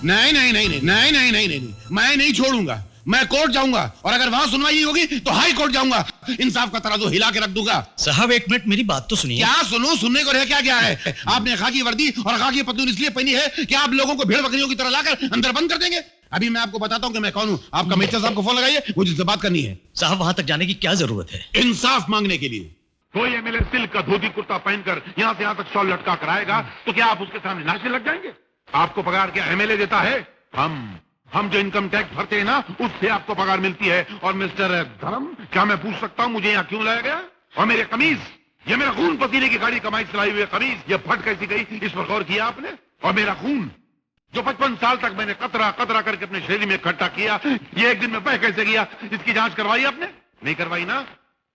नहीं नहीं नहीं नहीं नहीं नहीं नहीं नहीं, मैं नहीं छोड़ूंगा। मैं कोर्ट जाऊंगा और अगर वहां सुनवाई होगी तो हाई कोर्ट जाऊंगा। इंसाफ का तराजू हिला के रख दूंगा। साहब एक मिनट मेरी बात तो सुनिए। क्या सुनो? सुनने को रह क्या गया है? आपने खाकी वर्दी और खाकी पतलून इसलिए पहनी है कि आप लोगों को भेड़ बकरियों की तरह लाकर अंदर बंद कर देंगे। अभी मैं आपको बताता हूं कि मैं कौन हूं। आप कमिश्नर साहब को फोन लगाइए, मुझे इससे बात करनी है। साहब वहां तक जाने की क्या जरूरत है? इंसाफ मांगने के लिए। कोई एमएलए सिल्क का धोती कुर्ता पहनकर यहाँ से यहाँ तक शॉल लटका कर आएगा तो क्या आप उसके सामने नाचने लग जाएंगे? आपको पगार क्या एमएलए देता है? हम जो इनकम टैक्स भरते हैं ना, उससे आपको पगार मिलती है। और मिस्टर धर्म, क्या मैं पूछ सकता हूँ मुझे यहाँ क्यों लाया गया? और मेरे कमीज, ये मेरा खून पसीने की गाड़ी कमाई चलाई हुई कमीज, ये फट कैसी गई, इस पर गौर किया आपने? और मेरा खून जो 55 साल तक मैंने कतरा कतरा करके अपने शरीर में इकट्ठा किया, ये एक दिन में बह कैसे गया? इसकी जांच करवाई आपने? नहीं करवाई ना?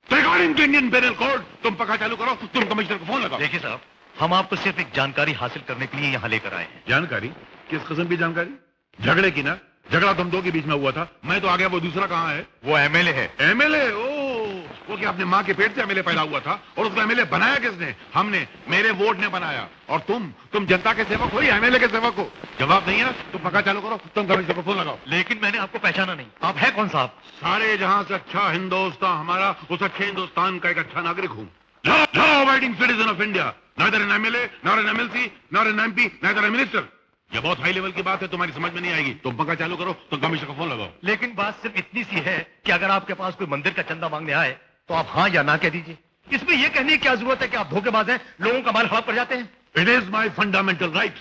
रिगार्डिंग इंडियन पेनल कोड तुम पक्का चालू करो, तुम कमिश्नर को फोन लगाओ। देखिए साहब, हम आपको सिर्फ एक जानकारी हासिल करने के लिए यहाँ लेकर आए हैं। जानकारी? किस किस्म की जानकारी? झगड़े की ना? झगड़ा तुम दो के बीच में हुआ था, मैं तो आ गया, वो दूसरा कहाँ है? वो एमएलए है। एमएलए? वो क्या अपने माँ के पेट से एमएलए पैदा हुआ था? और उसको एमएलए बनाया किसने? हमने, मेरे वोट ने बनाया। और तुम जनता के सेवक हो या एमएलए के सेवक हो? जवाब नहीं है ना? तुम पक्का चालू करो, तुम कमिश्नर को फोन लगाओ। लेकिन मैंने आपको पहचाना नहीं, आप है कौन साहब? सारे जहां से अच्छा हिंदुस्तान हमारा, उस अच्छे हिंदुस्तान का एक अच्छा नागरिक हूँ। Law abiding citizen of India, neither an MLA, nor an MLC, nor an MP, neither an minister. ये बहुत हाई लेवल की बात है, तुम्हारी समझ में नहीं आएगी। तुम पंखा चालू करो, तुम कमिश्नर को फोन लगाओ। लेकिन बात सिर्फ इतनी सी है कि अगर आपके पास कोई मंदिर का चंदा मांगने आए तो आप हाँ या ना कह दीजिए। इसमें यह कहने की क्या जरूरत है कि आप धोखेबाज हैं, लोगों का माल हड़प कर जाते हैं? It is my fundamental right.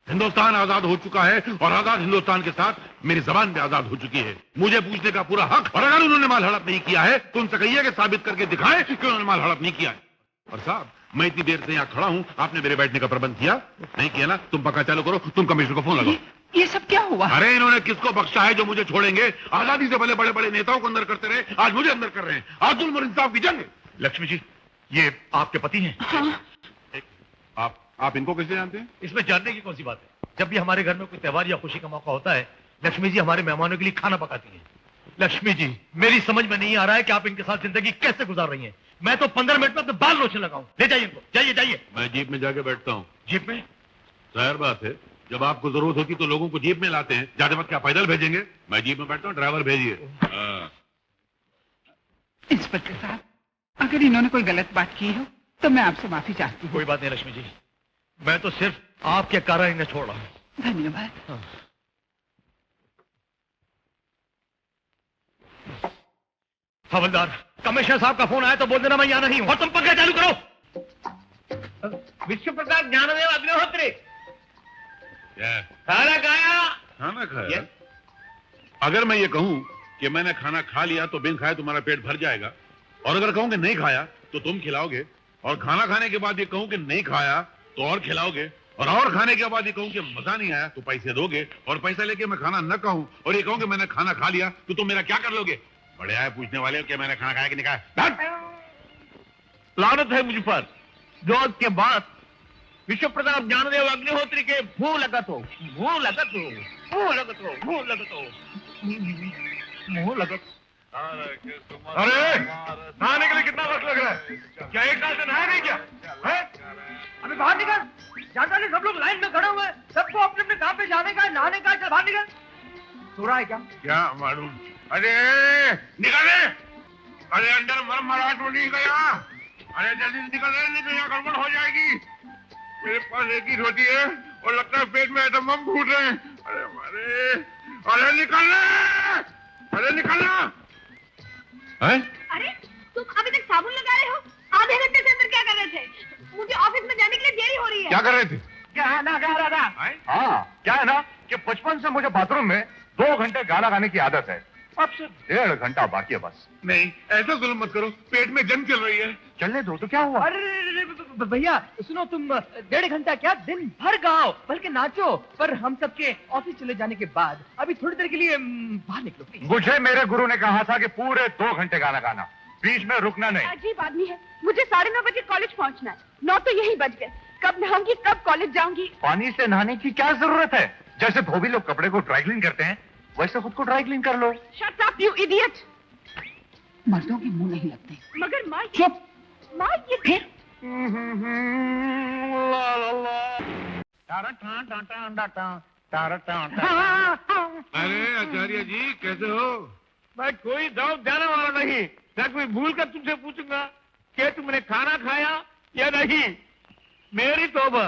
Hindustan आजाद हो चुका है और आजाद हिंदुस्तान के साथ मेरी जबान भी आजाद हो चुकी है। मुझे पूछने का पूरा हक। और अगर उन्होंने माल हड़प नहीं किया है तो उनसे कहिए कि साबित करके दिखाएं कि उन्होंने माल हड़प नहीं किया है। और साहब, मैं इतनी देर से यहाँ खड़ा हूँ, आपने मेरे बैठने का प्रबंध किया नहीं किया ना? तुम पक्का चालू करो, तुम कमिश्नर को फोन लगाओ। ये सब क्या हुआ? अरे इन्होंने किसको बख्शा है जो मुझे छोड़ेंगे? आजादी से भले बड़े बड़े नेताओं को अंदर करते रहे, आज मुझे अंदर कर रहे हैं। आज जुल्म और इंसाफ की जंग। लक्ष्मी जी, ये आपके पति हैं? हाँ। आप इनको कैसे जानते हैं? इसमें जानने की कौन सी बात है? जब भी हमारे घर में कोई त्योहार या खुशी का मौका होता है, लक्ष्मी जी हमारे मेहमानों के लिए खाना पकाती हैं। लक्ष्मी जी, मेरी समझ में नहीं आ रहा है कि आप इनके साथ जिंदगी कैसे गुजार रही हैं। मैं तो 15 मिनट में अपने बाल लोचने लगाऊं। ले जाइए इनको, जाइए जाइए। मैं जीप में जाके बैठता हूँ। जीप में? जाहिर बात है, जब आपको जरूरत होती तो लोगों को जीप में लाते हैं। जाते वक्त क्या पैदल भेजेंगे? मैं जीप में बैठता हूँ, ड्राइवर भेजिए। इंस्पेक्टर साहब, अगर इन्होंने कोई गलत बात की हो तो मैं आपसे माफी चाहती हूँ। कोई बात नहीं लक्ष्मी जी, मैं तो सिर्फ आपके कारण इन्हें छोड़ रहा हूँ। धन्यवाद। हाँ। हवलदार, कमिश्नर साहब का फोन आया तो बोल देना मैं यहाँ नहीं हूँ। और तुम पंखा चालू करो। विश्व प्रसाद ज्ञानदेव अग्निहोत्री, खाना खाया? खाना खाया? अगर मैं ये कहूं कि मैंने खाना खा लिया तो बिन खाए तुम्हारा पेट भर जाएगा, और अगर कहूं कि नहीं खाया तो तुम खिलाओगे, और खाना खाने के बाद ये कहूं कि नहीं खाया तो और खिलाओगे, और खाने के बाद ये कहूं कि मजा नहीं आया तो पैसे दोगे, और पैसा लेके मैं खाना न कहूं और ये कहूं कि मैंने खाना खा लिया तो तुम मेरा क्या कर लोगे? बड़े आए पूछने वाले हो कि मैंने खाना खाया कि नहीं खाया। लानत है मुझ पर जो आज के बाद विश्व प्रताप ज्ञानदेव अग्निहोत्री के भू लगत हो, भू लगत हो, भू लगत हो, भू लगत हो, मुंह लगत। अरे नहाने के लिए कितना वक्त लग रहा है? क्या एक साल से नहाया नहीं क्या? अभी बाहर निकल। जानता नहीं, सब लोग लाइन में खड़े हुए, सबको अपने अपने काम पे जाने का है, नहाने का है। चल बाहर निकल। सो रहा है क्या मालूम? अरे निकले! अरे अंदर मराठ में नहीं गया। अरे जल्दी निकल रहे, नहीं तो यहाँ गड़बड़ हो जाएगी। मेरे पास एक ही रोटी है और लगता है पेट में एकदम हम घूट रहे हैं। अरे अरे निकलना! अरे निकलना! अरे तुम अभी तक साबुन लगा रहे हो? आधे घंटे से अंदर क्या कर रहे थे? मुझे ऑफिस में जाने के लिए देरी हो रही है। क्या कर रहे थे? क्या है ना कह रहा था? हाँ, क्या है ना कि बचपन से मुझे बाथरूम में 2 घंटे गाना गाने की आदत है। अब सिर्फ 1.5 घंटा बाकी है बस। नहीं, ऐसा जुल्म मत करो, पेट में जंग चल रही है। चलने दो तो क्या हुआ? अरे भैया सुनो, तुम 1.5 घंटा क्या, दिन भर गाओ, बल्कि नाचो, पर हम सबके ऑफिस चले जाने के बाद अभी थोड़ी देर के लिए बाहर निकलो प्लीज। मुझे मेरे गुरु ने कहा था कि पूरे 2 घंटे गाना गाना, बीच में रुकना नहीं। अजीब आदमी है। मुझे 9:30 बजे कॉलेज पहुंचना है। 9 तो यही बज गए। कब नहाऊंगी, कब कॉलेज जाऊंगी? पानी से नहाने की क्या जरूरत है? जैसे धोबी लोग कपड़े को ड्राई क्लीन करते हैं, वैसे खुद को ड्राई क्लीन कर लो। Shut up you idiot. मर्दों के मुंह नहीं लगते। मगर माँ, चुप। माँ ये फिर अरे आचार्य जी कैसे हो? मैं कोई दाव देने वाला नहीं। मैं कोई भूल कर तुमसे पूछूंगा कि तुमने खाना खाया या नहीं। मेरी तौबा,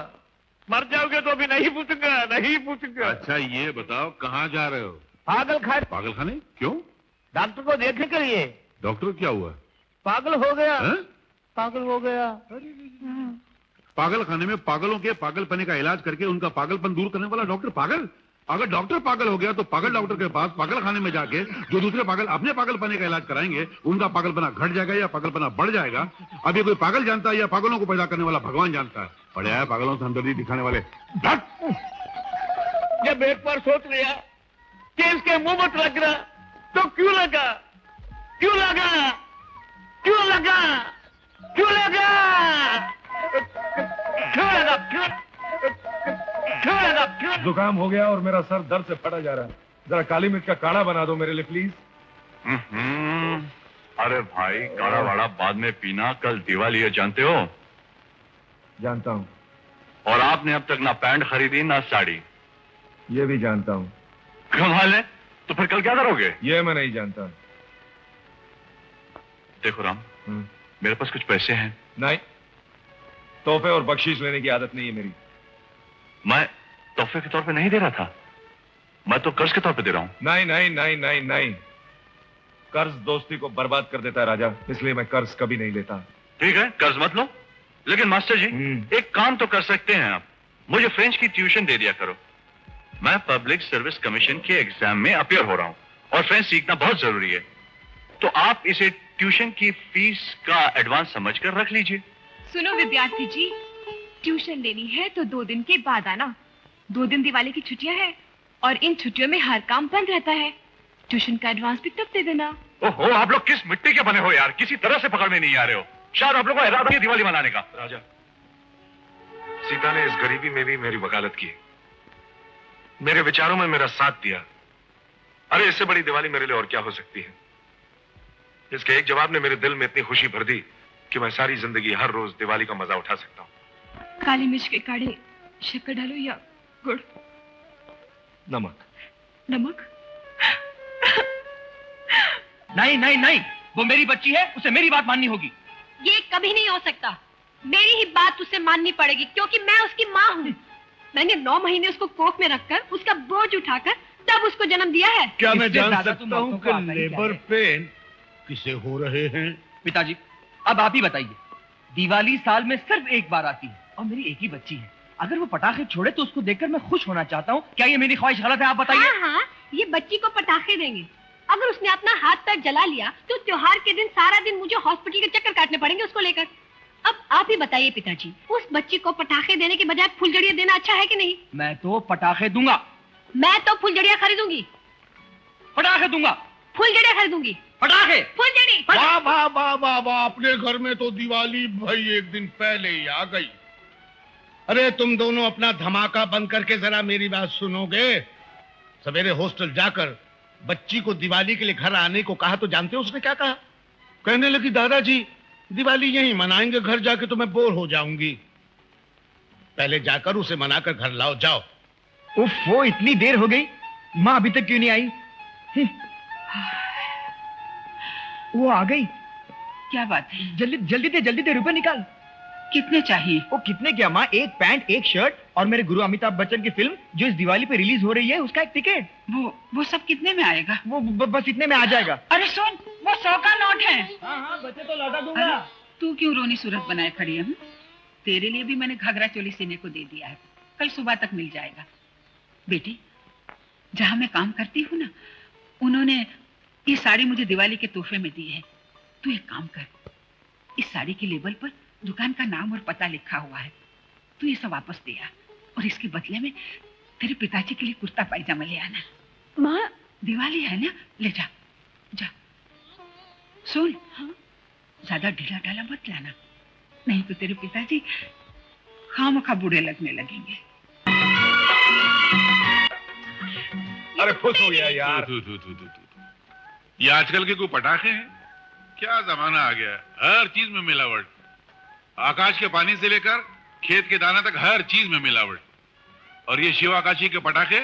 मर जाओगे तो भी नहीं पूछूंगा, नहीं पूछूंगा। अच्छा ये बताओ कहाँ जा रहे हो? पागल खाए, पागल खाने? क्यों? डॉक्टर को देखने के लिए। डॉक्टर क्या हुआ? पागल हो गया, हैं? पागल हो गया। पागल खाने में पागलों के पागलपने का इलाज करके उनका पागलपन दूर करने वाला डॉक्टर पागल? अगर डॉक्टर पागल हो गया तो पागल डॉक्टर के पास पागल खाने में जाके जो दूसरे पागल अपने पागलपने का इलाज कराएंगे उनका पागलपना घट जाएगा या पागलपना बढ़ जाएगा। अब ये कोई पागल जानता है या पागलों को पैदा करने वाला भगवान जानता है? पढ़े है पागलों से हमदर्दी दिखाने वाले। जब एक बार सोच लिया कि इसके मुंह मत लग रहा तो क्यों लगा, क्यों लगा, क्यों लगा, क्यों लगा, क्यों लगा, क्यों लगा, क्यों? जुकाम हो गया और मेरा सर दर्द से फटा जा रहा है। जरा काली मिर्च का काढ़ा बना दो मेरे लिए प्लीज। अरे भाई काढ़ा वाड़ा बाद में पीना, कल दिवाली है जानते हो? जानता हूँ। और आपने अब तक ना पैंट खरीदी ना साड़ी। ये भी जानता हूँ। कमाल है, तो फिर कल क्या करोगे? ये मैं नहीं जानता। देखो राम, मेरे पास कुछ पैसे हैं। नहीं, तोहफे और बख्शीश लेने की आदत नहीं है मेरी। मैं तोहफे के तौर पे नहीं दे रहा था, मैं तो कर्ज के तौर पे दे रहा हूं। नहीं नहीं नहीं नहीं नहीं, कर्ज दोस्ती को बर्बाद कर देता है राजा, इसलिए मैं कर्ज कभी नहीं लेता। ठीक है, कर्ज मत लो, लेकिन मास्टर जी एक काम तो कर सकते हैं आप, मुझे फ्रेंच की ट्यूशन दे दिया करो। मैं पब्लिक सर्विस कमीशन के एग्जाम में अपीयर हो रहा हूं और फ्रेंच सीखना बहुत जरूरी है, तो आप इसे ट्यूशन की फीस का एडवांस समझकर रख लीजिए। सुनो विद्यार्थी जी, ट्यूशन लेनी है तो 2 दिन के बाद आना। 2 दिन दिवाली की छुट्टियां हैं और इन छुट्टियों में हर काम बंद रहता है। ट्यूशन का एडवांस भी तब दे देना। ओहो, आप लोग किस मिट्टी के बने हो यार, किसी तरह से पकड़ में नहीं आ रहे हो। शायद आप लोगों को इरादा है दिवाली मनाने का। राजा, सीता ने इस गरीबी में भी मेरी वकालत की, मेरे विचारों में मेरा साथ दिया। अरे इससे बड़ी दिवाली मेरे लिए और क्या हो सकती है। इसके एक जवाब ने मेरे दिल में इतनी खुशी भर दी कि मैं सारी जिंदगी हर रोज दिवाली का मजा उठा सकता हूँ। काली मिर्च के काढ़े शक्कर डालो या गुड़? नमक। नमक? नहीं नहीं नहीं, वो मेरी बच्ची है, उसे मेरी बात माननी होगी। ये कभी नहीं हो सकता। मेरी ही बात उसे माननी पड़ेगी क्योंकि मैं उसकी माँ हूँ। मैंने 9 महीने उसको कोख में रखकर उसका बोझ उठाकर तब उसको जन्म दिया है। क्या मैं जान सकता हूँ कि लेबर पेन किसे हो रहे हैं? पिताजी, अब आप ही बताइए, दिवाली साल में सिर्फ एक बार आती है और मेरी एक ही बच्ची है। अगर वो पटाखे छोड़े तो उसको देखकर मैं खुश होना चाहता हूँ। क्या ये मेरी ख्वाहिश गलत है? आप बताइए। हाँ हाँ, ये बच्ची को पटाखे देंगे। अगर उसने अपना हाथ पैर जला लिया तो त्योहार के दिन सारा दिन मुझे हॉस्पिटल के चक्कर काटने पड़ेंगे उसको लेकर। अब आप ही बताइए पिताजी, उस बच्ची को पटाखे देने के बजाय फुलझड़ियाँ देना अच्छा है कि नहीं? मैं तो पटाखे दूंगा। मैं तो फुलझड़ियाँ खरीदूंगी। पटाखे दूंगा। फुलझड़ियाँ खरीदूंगी। पटाखे। फुलझड़ी। वाह वाह वाह वाह वाह, अपने घर में तो दिवाली भाई एक दिन पहले ही आ गई। अरे तुम दोनों अपना धमाका बंद करके जरा मेरी बात सुनोगे? सवेरे हॉस्टल जाकर बच्ची को दिवाली के लिए घर आने को कहा तो जानते हो उसने क्या कहा? कहने लगी दादाजी दिवाली यहीं मनाएंगे, घर जाके तो मैं बोर हो जाऊंगी। पहले जाकर उसे मनाकर घर लाओ, जाओ। उफ, वो इतनी देर हो गई, माँ अभी तक क्यों नहीं आई? वो आ गई। क्या बात है? जल्दी दे रुपए निकाल। कितने चाहिए? वो कितने क्या माँ? एक पैंट, एक शर्ट और मेरे गुरु अमिताभ बच्चन की फिल्म जो इस दिवाली पे रिलीज हो रही है उसका एक टिकट। वो सब कितने में आएगा? वो बस इतने में आ जाएगा। अरे सुन, वो 100 का नोट है। हाँ, बच्चे तो लौटा दूंगा। तू क्यों रोनी सूरत बनाए खड़ी है? तेरे लिए भी मैंने घाघरा चोली सीने को दे दिया है, कल सुबह तक मिल जाएगा। बेटी, जहाँ मैं काम करती हूँ ना, उन्होंने ये साड़ी मुझे दिवाली के तोहफे में दी है। तू एक काम कर, इस साड़ी के लेबल पर दुकान का नाम और पता लिखा हुआ है, तू ये सब वापस दे आ और इसके बदले में तेरे पिताजी के लिए कुर्ता पायजामा ले आना। माँ, दिवाली है ना, ले जा जा। सुन, ज्यादा ढीला ढाला मत लाना, नहीं तो तेरे पिताजी खामखा बूढ़े लगने लगेंगे। अरे खुश हो गया यार। ये आजकल के कोई पटाखे हैं? क्या जमाना आ गया है, हर चीज में मिलावट। आकाश के पानी से लेकर खेत के दाना तक हर चीज में मिलावट। और ये शिव आकाशी के पटाखे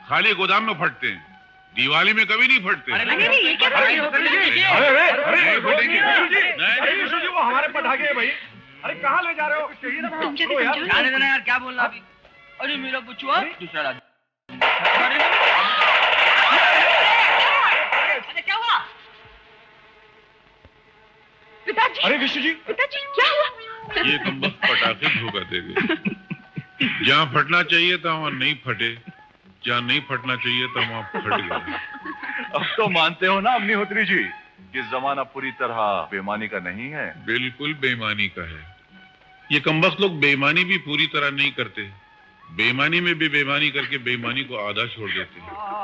खाली गोदाम में फटते हैं, दिवाली में कभी नहीं फटते। अरे ये क्या कर रहे हो? नहीं फटेंगे। विशु जी वो हमारे पटाखे हैं भाई। अरे कहाँ ले जा रहे हो? जाने देना यार, क्या बोल रहा अभी? अरे मेरा बच्चुआ दूसरा राज। अरे क्या हुआ? पिताजी, अरे विशु जी, पिताजी क्या हुआ? ये कमबख्त पटाखे धोखा दे गए। जहाँ फटना चाहिए था वहाँ नहीं फटे, जहाँ नहीं फटना चाहिए था वहाँ फट गए। अब तो मानते हो ना अग्निहोत्री जी कि जमाना पूरी तरह बेईमानी का नहीं है। बिल्कुल बेईमानी का है। ये कमबख्त लोग बेईमानी भी पूरी तरह नहीं करते, बेईमानी में भी बेईमानी करके बेईमानी को आधा छोड़ देते हैं।